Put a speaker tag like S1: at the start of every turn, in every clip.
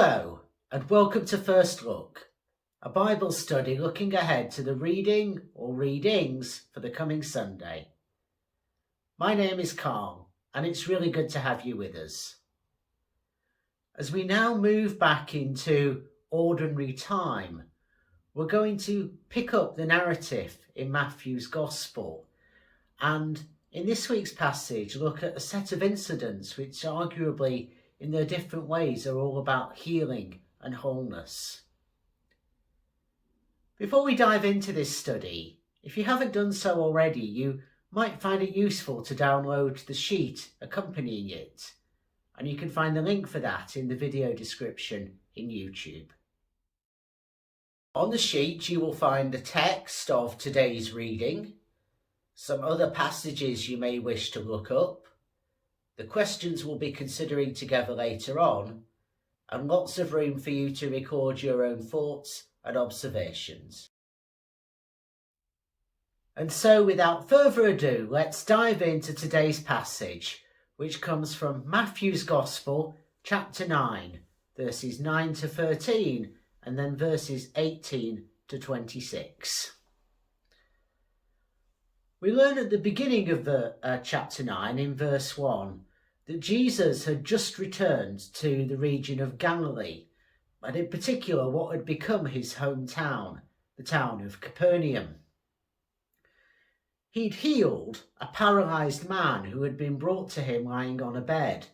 S1: Hello, and welcome to First Look, a Bible study looking ahead to the reading or readings for the coming Sunday. My name is Carl, and it's really good to have you with us. As we now move back into ordinary time, we're going to pick up the narrative in Matthew's Gospel, and in this week's passage look at a set of incidents which arguably in their different ways are all about healing and wholeness. Before we dive into this study, if you haven't done so already, you might find it useful to download the sheet accompanying it, and you can find the link for that in the video description in YouTube. On the sheet you will find the text of today's reading, some other passages you may wish to look up, the questions we'll be considering together later on, and lots of room for you to record your own thoughts and observations. And so without further ado, let's dive into today's passage, which comes from Matthew's Gospel, chapter 9, verses 9 to 13, and then verses 18 to 26. We learn at the beginning of chapter 9, in verse 1, that Jesus had just returned to the region of Galilee, and in particular what had become his hometown, the town of Capernaum. He'd healed a paralysed man who had been brought to him lying on a bed,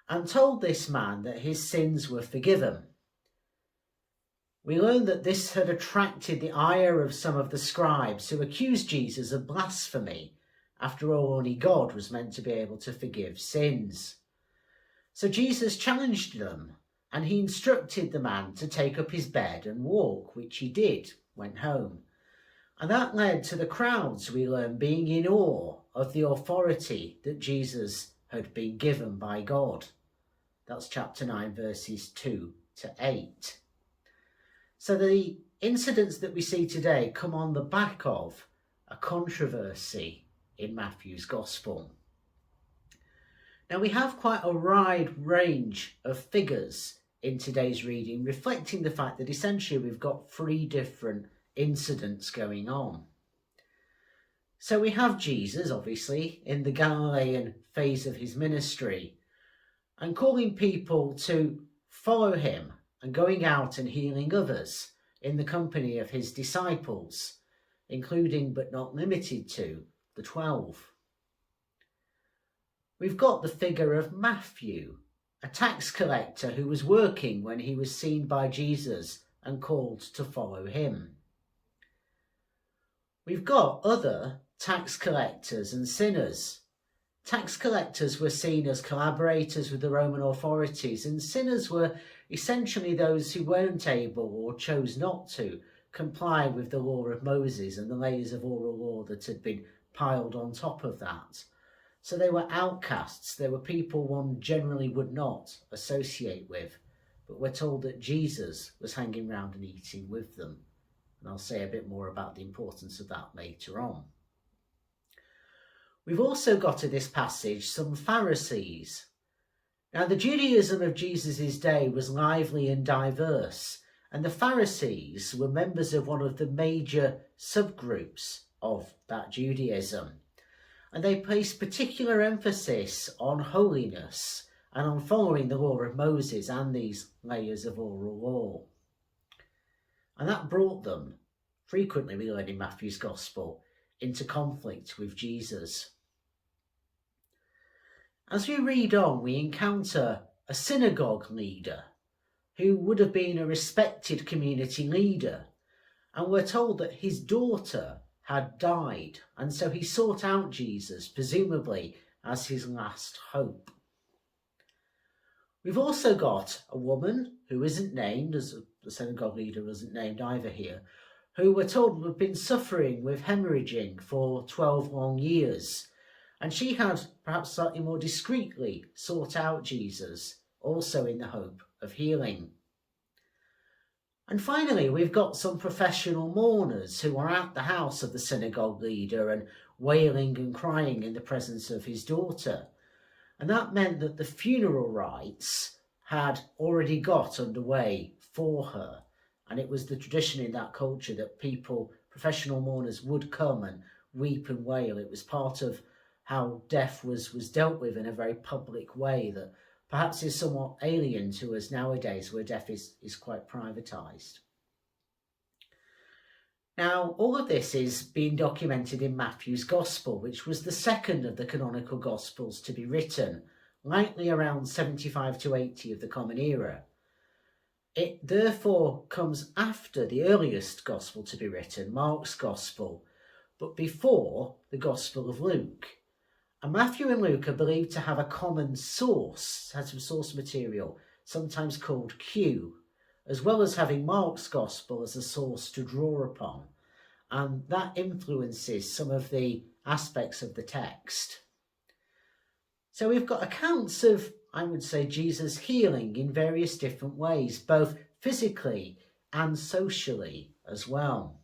S1: and told this man that his sins were forgiven. We learn that this had attracted the ire of some of the scribes who accused Jesus of blasphemy. After all, only God was meant to be able to forgive sins. So Jesus challenged them, and he instructed the man to take up his bed and walk, which he did, went home. And that led to the crowds, we learn, being in awe of the authority that Jesus had been given by God. That's chapter 9, verses 2 to 8. So the incidents that we see today come on the back of a controversy in Matthew's Gospel. Now we have quite a wide range of figures in today's reading, reflecting the fact that essentially we've got three different incidents going on. So we have Jesus, obviously, in the Galilean phase of his ministry, and calling people to follow him and going out and healing others in the company of his disciples, including but not limited to the 12. We've got the figure of Matthew, a tax collector who was working when he was seen by Jesus and called to follow him. We've got other tax collectors and sinners. Tax collectors were seen as collaborators with the Roman authorities, and sinners were essentially those who weren't able or chose not to comply with the law of Moses and the layers of oral law that had been piled on top of that. So they were outcasts. They were people one generally would not associate with. But we're told that Jesus was hanging around and eating with them. And I'll say a bit more about the importance of that later on. We've also got in this passage some Pharisees. Now the Judaism of Jesus' day was lively and diverse, and the Pharisees were members of one of the major subgroups of that Judaism. And they placed particular emphasis on holiness and on following the law of Moses and these layers of oral law. And that brought them, frequently we learn in Matthew's Gospel, into conflict with Jesus. As we read on, we encounter a synagogue leader who would have been a respected community leader, and we're told that his daughter had died, and so he sought out Jesus, presumably as his last hope. We've also got a woman who isn't named, as the synagogue leader isn't named either here, who we're told had been suffering with hemorrhaging for 12 long years. And she had, perhaps slightly more discreetly, sought out Jesus, also in the hope of healing. And finally, we've got some professional mourners who are at the house of the synagogue leader and wailing and crying in the presence of his daughter. And that meant that the funeral rites had already got underway for her. And it was the tradition in that culture that people, professional mourners, would come and weep and wail. It was part of how death was dealt with in a very public way that perhaps is somewhat alien to us nowadays, where death is quite privatised. Now, all of this is being documented in Matthew's Gospel, which was the second of the canonical Gospels to be written, likely around 75 to 80 of the Common Era. It therefore comes after the earliest Gospel to be written, Mark's Gospel, but before the Gospel of Luke. And Matthew and Luke are believed to have a common source, has some source material, sometimes called Q, as well as having Mark's Gospel as a source to draw upon. And that influences some of the aspects of the text. So we've got accounts of, I would say, Jesus healing in various different ways, both physically and socially as well.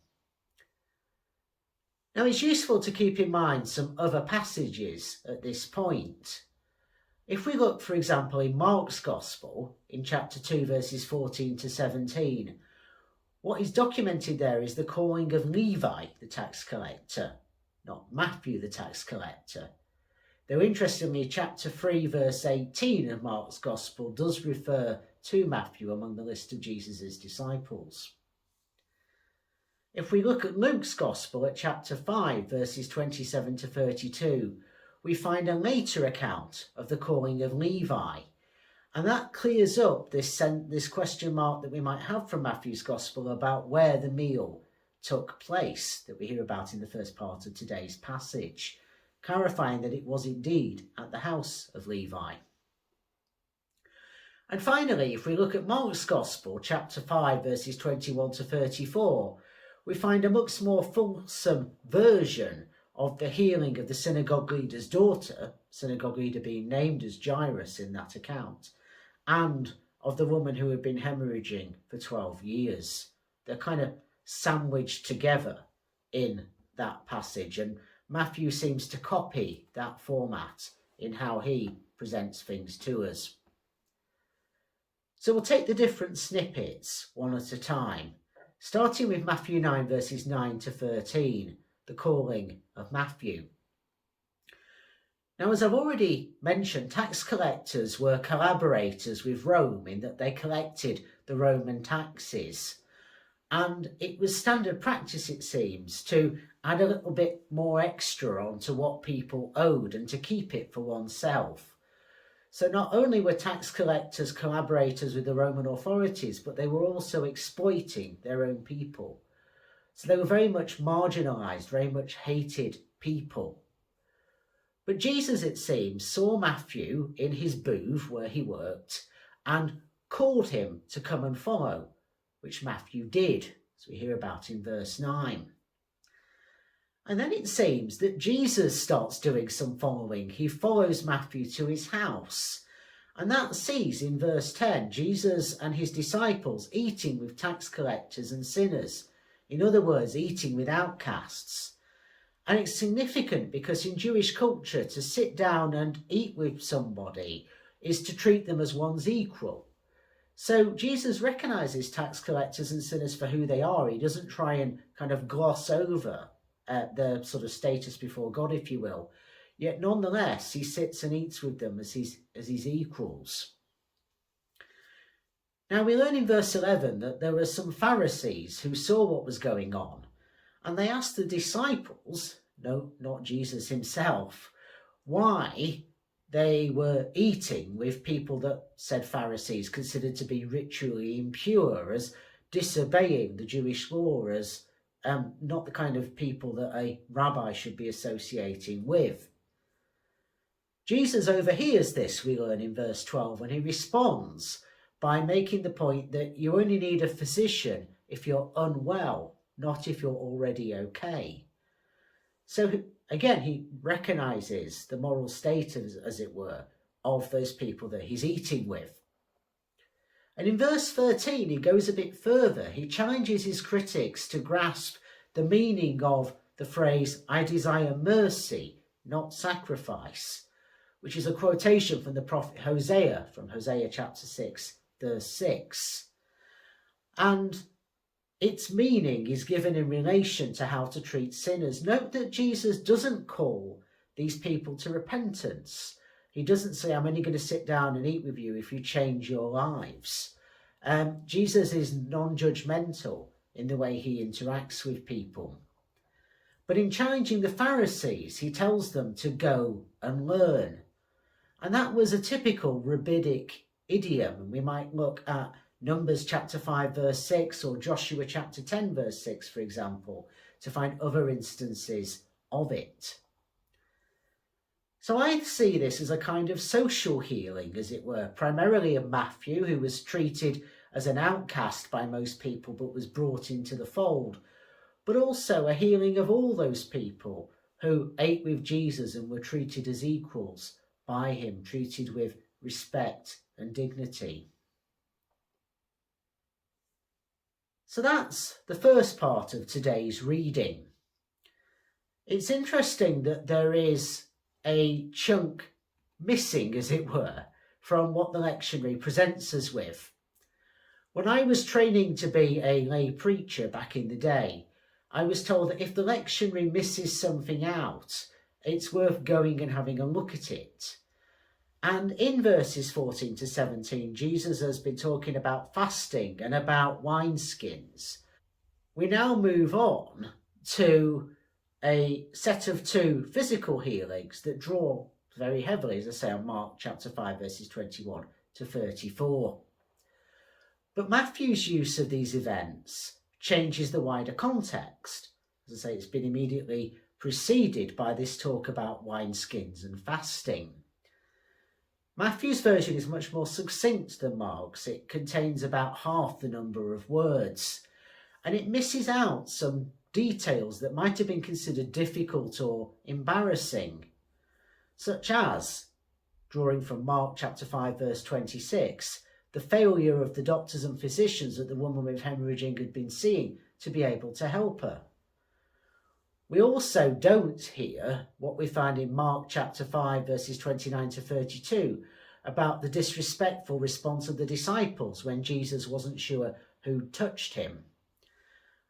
S1: Now, it's useful to keep in mind some other passages at this point. If we look, for example, in Mark's Gospel, in chapter 2, verses 14 to 17, what is documented there is the calling of Levi, the tax collector, not Matthew, the tax collector. Though interestingly, chapter 3, verse 18 of Mark's Gospel does refer to Matthew among the list of Jesus' disciples. If we look at Luke's Gospel at chapter 5, verses 27 to 32, we find a later account of the calling of Levi. And that clears up this question mark that we might have from Matthew's Gospel about where the meal took place that we hear about in the first part of today's passage, clarifying that it was indeed at the house of Levi. And finally, if we look at Mark's Gospel, chapter 5, verses 21 to 34, we find a much more fulsome version of the healing of the synagogue leader's daughter, synagogue leader being named as Jairus in that account, and of the woman who had been hemorrhaging for 12 years. They're kind of sandwiched together in that passage, and Matthew seems to copy that format in how he presents things to us. So we'll take the different snippets one at a time, starting with Matthew 9, verses 9 to 13, the calling of Matthew. Now, as I've already mentioned, tax collectors were collaborators with Rome in that they collected the Roman taxes. And it was standard practice, it seems, to add a little bit more extra onto what people owed and to keep it for oneself. So not only were tax collectors collaborators with the Roman authorities, but they were also exploiting their own people. So they were very much marginalised, very much hated people. But Jesus, it seems, saw Matthew in his booth where he worked and called him to come and follow, which Matthew did, as we hear about in verse 9. And then it seems that Jesus starts doing some following. He follows Matthew to his house. And that sees in verse 10, Jesus and his disciples eating with tax collectors and sinners. In other words, eating with outcasts. And it's significant because in Jewish culture, to sit down and eat with somebody is to treat them as one's equal. So Jesus recognises tax collectors and sinners for who they are. He doesn't try and kind of gloss over their sort of status before God, if you will. Yet nonetheless, he sits and eats with them as his equals. Now we learn in verse 11 that there were some Pharisees who saw what was going on, and they asked the disciples, no, not Jesus himself, why they were eating with people that, said Pharisees, considered to be ritually impure, as disobeying the Jewish law, as not the kind of people that a rabbi should be associating with. Jesus overhears this, we learn in verse 12, and he responds by making the point that you only need a physician if you're unwell, not if you're already okay. So again, he recognises the moral state, as it were, of those people that he's eating with. And in verse 13, he goes a bit further. He challenges his critics to grasp the meaning of the phrase, I desire mercy, not sacrifice, which is a quotation from the prophet Hosea, from Hosea chapter 6, verse 6. And its meaning is given in relation to how to treat sinners. Note that Jesus doesn't call these people to repentance. He doesn't say, I'm only going to sit down and eat with you if you change your lives. Jesus is non-judgmental in the way he interacts with people. But in challenging the Pharisees, he tells them to go and learn. And that was a typical rabbinic idiom. And we might look at Numbers chapter 5 verse 6 or Joshua chapter 10 verse 6, for example, to find other instances of it. So I see this as a kind of social healing, as it were, primarily of Matthew, who was treated as an outcast by most people but was brought into the fold, but also a healing of all those people who ate with Jesus and were treated as equals by him, treated with respect and dignity. So that's the first part of today's reading. It's interesting that there is a chunk missing, as it were, from what the lectionary presents us with. When I was training to be a lay preacher back in the day, I was told that if the lectionary misses something out, it's worth going and having a look at it. And in verses 14 to 17, Jesus has been talking about fasting and about wineskins. We now move on to a set of two physical healings that draw very heavily, as I say, on Mark chapter 5, verses 21 to 34. But Matthew's use of these events changes the wider context. As I say, it's been immediately preceded by this talk about wineskins and fasting. Matthew's version is much more succinct than Mark's. It contains about half the number of words, and it misses out some details that might have been considered difficult or embarrassing, such as, drawing from Mark chapter 5 verse 26, the failure of the doctors and physicians that the woman with hemorrhaging had been seeing to be able to help her. We also don't hear what we find in Mark chapter 5 verses 29 to 32 about the disrespectful response of the disciples when Jesus wasn't sure who touched him.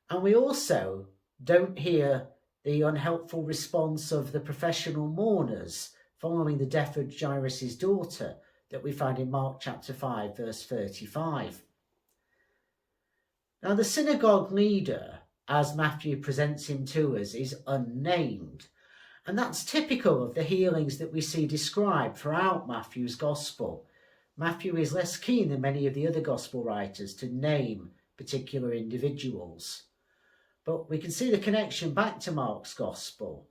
S1: And we also don't hear the unhelpful response of the professional mourners following the death of Jairus' daughter that we find in Mark chapter 5 verse 35. Now the synagogue leader, as Matthew presents him to us, is unnamed, and that's typical of the healings that we see described throughout Matthew's gospel. Matthew is less keen than many of the other gospel writers to name particular individuals. But we can see the connection back to Mark's gospel.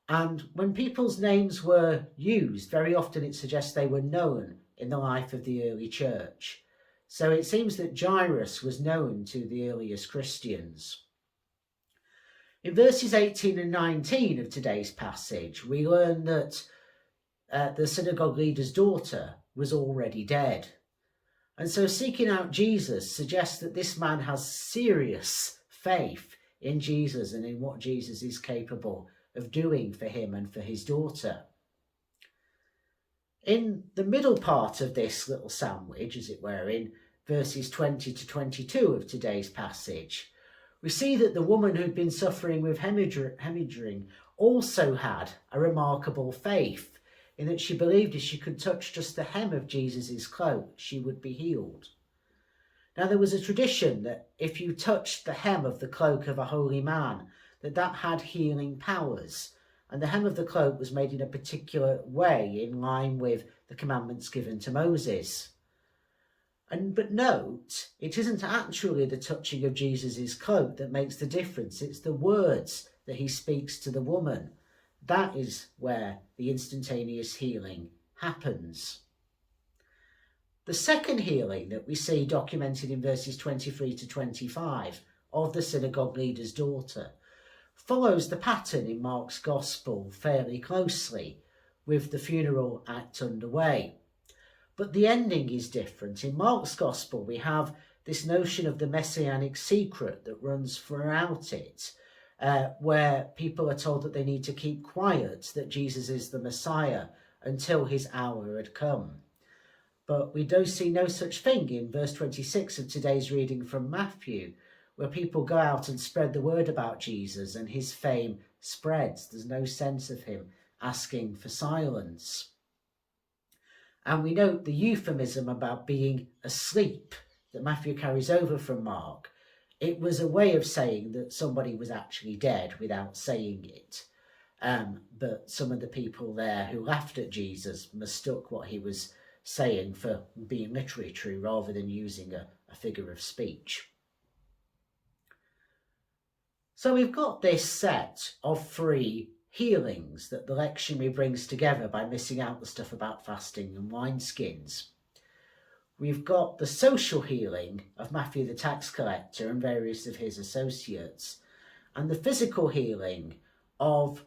S1: And when people's names were used, very often it suggests they were known in the life of the early church. So it seems that Jairus was known to the earliest Christians. In verses 18 and 19 of today's passage, we learn that the synagogue leader's daughter was already dead. And so seeking out Jesus suggests that this man has serious faith in Jesus and in what Jesus is capable of doing for him and for his daughter. In the middle part of this little sandwich, as it were, in verses 20 to 22 of today's passage, we see that the woman who'd been suffering with hemorrhaging also had a remarkable faith in that she believed if she could touch just the hem of Jesus' cloak, she would be healed. Now, there was a tradition that if you touched the hem of the cloak of a holy man, that had healing powers, and the hem of the cloak was made in a particular way in line with the commandments given to Moses. But note, it isn't actually the touching of Jesus' cloak that makes the difference. It's the words that he speaks to the woman. That is where the instantaneous healing happens. The second healing that we see documented in verses 23 to 25 of the synagogue leader's daughter follows the pattern in Mark's gospel fairly closely, with the funeral act underway. But the ending is different. In Mark's gospel, we have this notion of the messianic secret that runs throughout it, where people are told that they need to keep quiet, that Jesus is the Messiah, until his hour had come. But we do see no such thing in verse 26 of today's reading from Matthew, where people go out and spread the word about Jesus and his fame spreads. There's no sense of him asking for silence. And we note the euphemism about being asleep that Matthew carries over from Mark. It was a way of saying that somebody was actually dead without saying it. But some of the people there who laughed at Jesus mistook what he was saying for being literally true rather than using a figure of speech. So we've got this set of 3 healings that the lectionary brings together by missing out the stuff about fasting and wineskins. We've got the social healing of Matthew the tax collector and various of his associates, and the physical healing of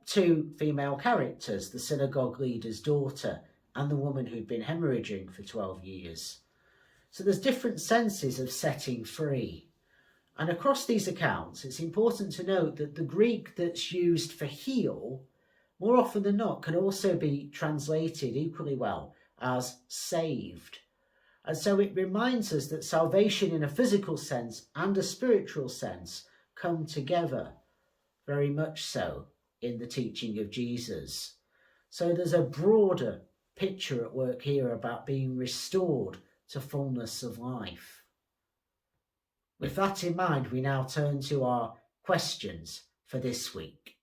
S1: 2 female characters, the synagogue leader's daughter and the woman who'd been hemorrhaging for 12 years. So there's different senses of setting free. And across these accounts, it's important to note that the Greek that's used for heal, more often than not, can also be translated equally well as saved. And so it reminds us that salvation in a physical sense and a spiritual sense come together, very much so, in the teaching of Jesus. So there's a broader picture at work here about being restored to fullness of life. With that in mind, we now turn to our questions for this week.